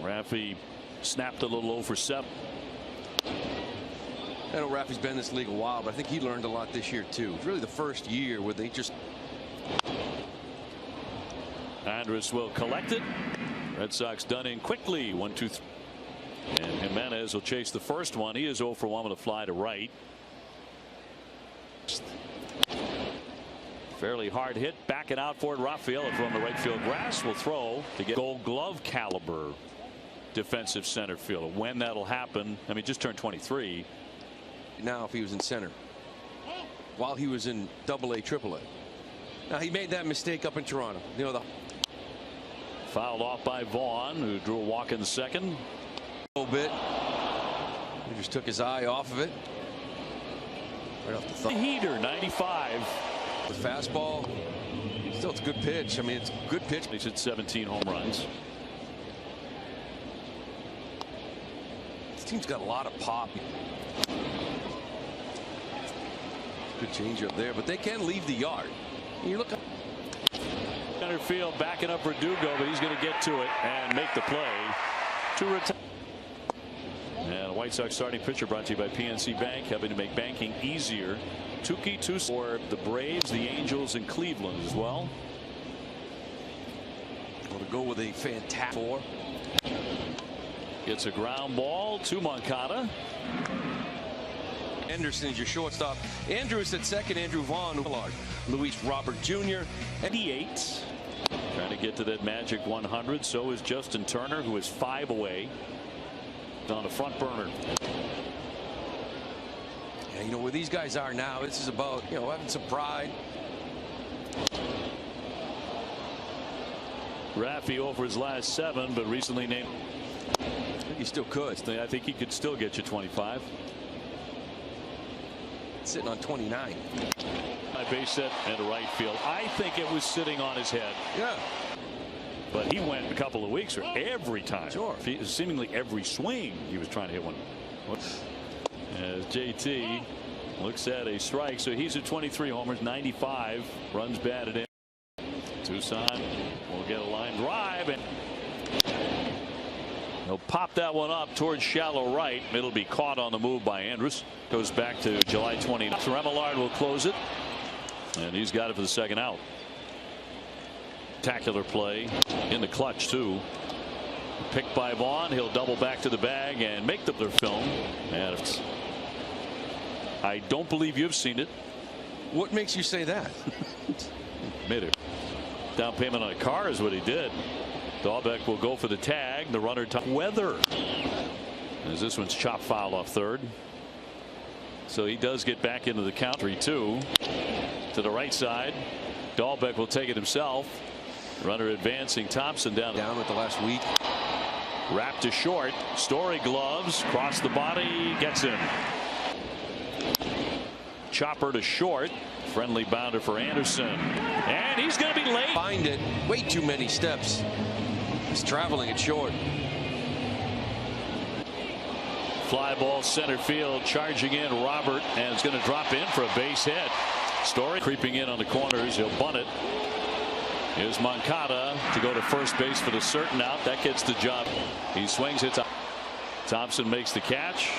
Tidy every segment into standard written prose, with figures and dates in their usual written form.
Raffy snapped a little low for 7. I know Raffy's been in this league a while, but I think he learned a lot this year too. It's really the first year where they just. Andrus will collect it. Red Sox done in quickly. 1-2-3. And Jimenez will chase the first one. He is 0 for 1 with a fly to right. Fairly hard hit. Backing out for it. Rafaela from the right field grass will throw to get Gold Glove caliber defensive center fielder. When that'll happen, I mean, just turned 23. Now, if he was in center, while he was in AA, AAA. Now he made that mistake up in Toronto. You know, the fouled off by Vaughn, who drew a walk in the second. A little bit. He just took his eye off of it. Right off the thumb. Heater, 95. The fastball. Still, it's a good pitch. I mean, it's a good pitch. He's hit 17 home runs. This team's got a lot of pop. Good changeup there, but they can leave the yard. You look up. Center field backing up Verdugo, but he's going to get to it and make the play to retire. And the White Sox starting pitcher brought to you by PNC Bank, helping to make banking easier. Tuki for the Braves, the Angels, and Cleveland as well. Going to go with a fantastic 4. It's a ground ball to Moncada. Anderson's your shortstop. Andrus at second. Andrew Vaughn. Luis Robert Jr. 88. Trying to get to that magic 100. So is Justin Turner, who is 5 away. On the front burner. Yeah, you know where these guys are now. This is about, you know, having some pride. Raffy over his last 7, but recently named. I think he still could. I think he could still get you 25. Sitting on 29. My base hit into right field. I think it was sitting on his head. Yeah. But he went a couple of weeks, or every time. Sure. Seemingly every swing he was trying to hit one. As JT looks at a strike, so he's at 23 homers, 95 runs batted in. Tucson will get a line drive, and he'll pop that one up towards shallow right. It'll be caught on the move by Andrus. Goes back to July 29th. Remillard will close it, and he's got it for the second out. Spectacular play in the clutch too. Picked by Vaughn. He'll double back to the bag and make the film. And I don't believe you've seen it. What makes you say that? Made it. Down payment on a car is what he did. Dahlbeck will go for the tag. The runner weather. As this one's chopped foul off third. So he does get back into the count. 3-2 to the right side. Dahlbeck will take it himself. Runner advancing. Thompson down with the last week. Wrapped to short. Story gloves. Cross the body. Gets him. Chopper to short. Friendly bounder for Anderson. And he's going to be late. Find it. Way too many steps. He's traveling it short. Fly ball center field. Charging in Robert. And it's going to drop in for a base hit. Story creeping in on the corners. He'll bunt it. Here's Moncada to go to first base for the certain out. That gets the job. He swings it. Thompson makes the catch.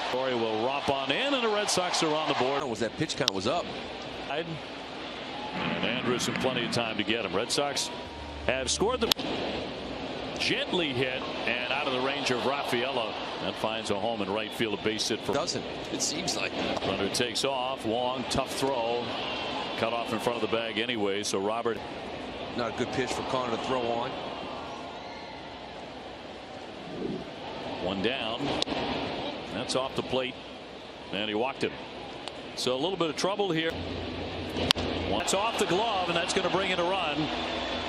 Story will romp on in, and the Red Sox are on the board. Was that pitch count was up. And Andrus in plenty of time to get him. Red Sox have scored the gently hit and out of the range of Rafaela. That finds a home in right field. A base hit for. Doesn't. It seems like. Runner takes off. Long, tough throw. Cut off in front of the bag anyway. So Robert. Not a good pitch for Connor to throw on. One down. That's off the plate. And he walked him. So a little bit of trouble here. That's off the glove, and that's going to bring in a run.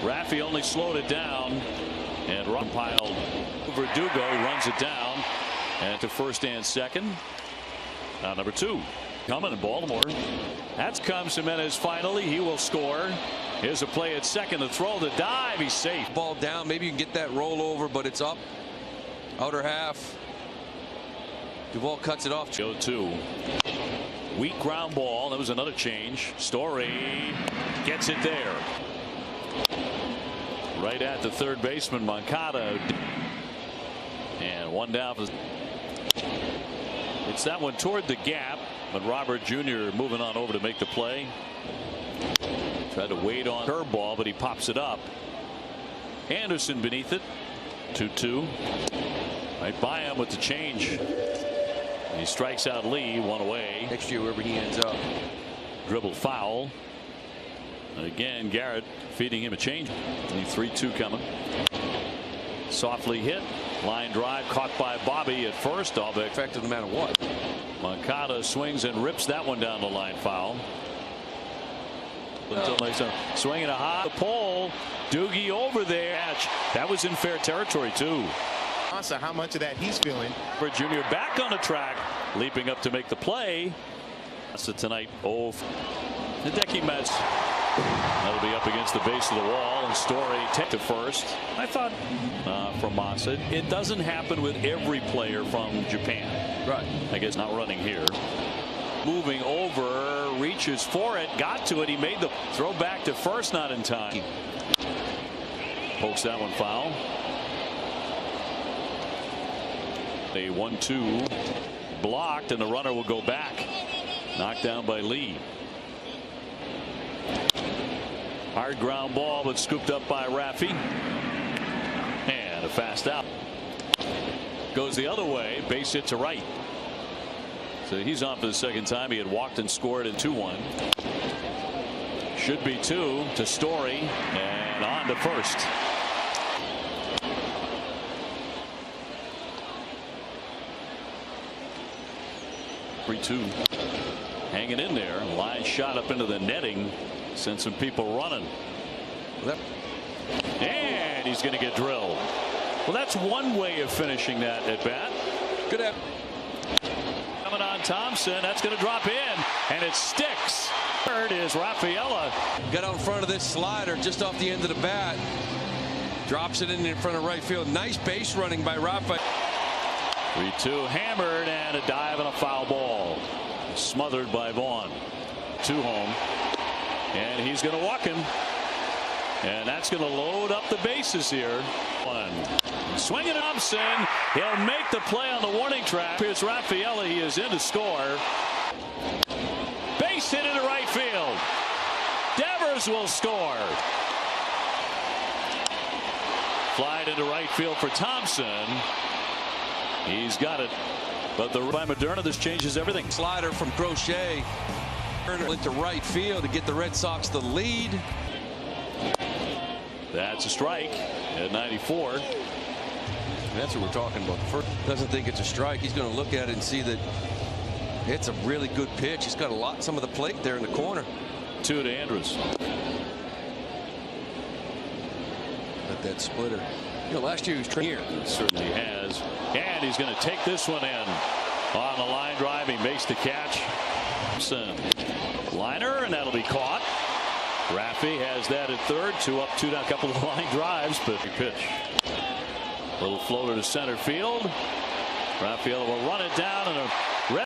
Raffy only slowed it down. And run piled. Verdugo runs it down. And to first and second. Now number 2. Coming in Baltimore. That's comes Jimenez finally. He will score. Here's a play at second. The throw, the dive. He's safe. Ball down. Maybe you can get that rollover, but it's up. Outer half. Duvall cuts it off. 0-2. Weak ground ball. That was another change. Story gets it there. Right at the third baseman. Moncada. And one down. It's that one toward the gap, but Robert Jr. moving on over to make the play. Tried to wait on curveball, but he pops it up. Anderson beneath it. 2-2. Right by him with the change. He strikes out Lee, one away. Next year, wherever he ends up. Dribble foul. Again, Garrett feeding him a change. 3-2 coming. Softly hit. Line drive caught by Bobby at first. All the effective no matter what. Moncada swings and rips that one down the line. Foul. Until they swinging a high pole. Doogie over there. That was in fair territory too. How much of that he's feeling. For Junior back on the track, leaping up to make the play. So tonight, Hideki Mets. That'll be up against the base of the wall, and Story take to first. I thought from Massa, it doesn't happen with every player from Japan. Right. I guess not running here. Moving over, reaches for it, got to it. He made the throw back to first, not in time. Pokes that one foul. A 1-2 blocked, and the runner will go back. Knocked down by Lee. Hard ground ball, but scooped up by Raffy. And a fast out. Goes the other way. Base hit to right. So he's on for the second time. He had walked and scored in 2-1. Should be 2 to Story, and on to first. Hanging in there. Line shot up into the netting. Sent some people running. And he's going to get drilled. Well, that's one way of finishing that at bat. Good at. Coming on Thompson. That's going to drop in. And it sticks. Third is Rafaela. Got out in front of this slider just off the end of the bat. Drops it in front of right field. Nice base running by Rafaela. 3-2 hammered, and a dive and a foul ball. Smothered by Vaughn. 2 home. And he's going to walk him. And that's going to load up the bases here. Swinging Thompson. He'll make the play on the warning track. Here's Rafaela. He is in to score. Base hit into right field. Devers will score. Fly into right field for Thompson. He's got it. But by Moderna, this changes everything. Slider from Crochet. Into right field to get the Red Sox the lead. That's a strike at 94. That's what we're talking about. The first doesn't think it's a strike. He's going to look at it and see that it's a really good pitch. He's got some of the plate there in the corner. 2 to Andrus. But that splitter. You know, last year he was here. He certainly has. And he's going to take this one in. On the line drive, he makes the catch. Liner, and that'll be caught. Raffy has that at third. 2 up, 2 down. A couple of line drives, but pitch. Little floater to center field. Rafaela will run it down, and a